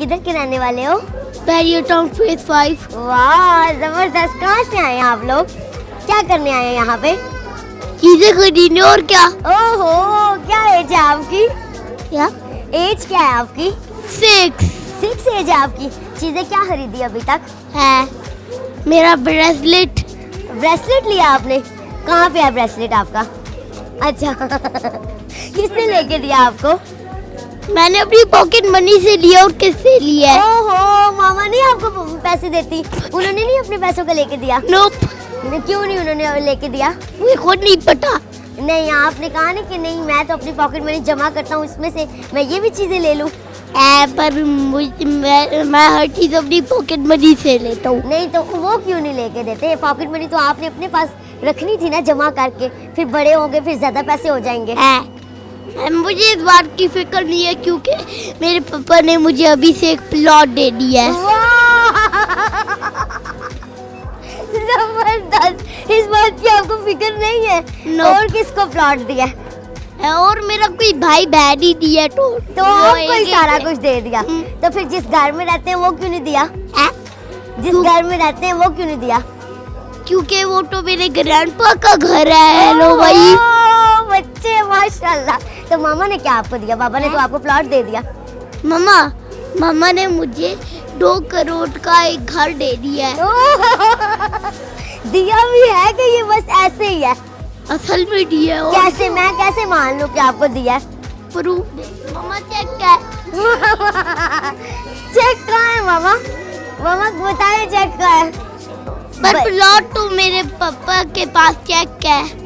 किधर के रहने वाले हो? Barrier town phase 5। वाह जबरदस्त। कहाँ से आए हैं आप लोग? क्या करने आए हैं यहाँ पे? चीजें खरीदने और क्या। ओहो, क्या एज है आपकी? क्या? एज क्या है आपकी? 6 एज है आपकी। चीजें क्या खरीदी अभी तक? है मेरा ब्रेसलेट। ब्रेसलेट लिया आपने? कहाँ पे है ब्रेसलेट आपका? अच्छा किसने लेके दिया आपको? मैंने अपनी पॉकेट मनी से लिया। और किससे लिया है? ओहो, मामा नहीं आपको पैसे देती? उन्होंने नहीं अपने पैसों को लेके दिया? नोप। क्यों नहीं उन्होंने लेके दिया? मुझे खुद नहीं पता। नहीं, आपने कहा ना कि नहीं मैं तो अपनी पॉकेट मनी जमा करता हूँ, उसमें से मैं ये भी चीजें ले लूँ। पर मैं हर चीज अपनी पॉकेट मनी से लेता हूँ। नहीं तो वो क्यों नहीं लेके देते? पॉकेट मनी तो आपने अपने पास रखनी थी ना जमा करके, फिर बड़े होंगे फिर ज्यादा पैसे हो जाएंगे। मुझे इस बात की फिक्र नहीं है क्योंकि मेरे पापा ने मुझे अभी से एक प्लॉट दे दिया है। जबरदस्त। इस बात की आपको फिक्र नहीं है? No. और किसको प्लॉट दिया? और मेरा कोई भाई बहन ही दिया तो आपको ही सारा कुछ दे दिया। तो फिर जिस घर में रहते हैं वो क्यों नहीं दिया? जिस घर में रहते हैं वो क्यों नहीं दिया? क्योंकि वो तो मेरे ग्रैंडपा का घर है। हेलो भाई बच्चे माशाल्लाह। तो मामा ने क्या आपको दिया? पापा ने तो आपको प्लॉट दे दिया। मामा ने मुझे 2 करोड़ का एक घर दे दिया है। दिया भी है कि ये बस ऐसे ही है? असल में दिया है। कैसे? मैं कैसे मान लूं कि आपको दिया है? प्रूफ दे। मामा चेक क्या है? चेक कहाँ है मामा? मामा बताए चेक कहाँ है? पर प्लॉट तो मेरे पापा के पास चेक क्या है?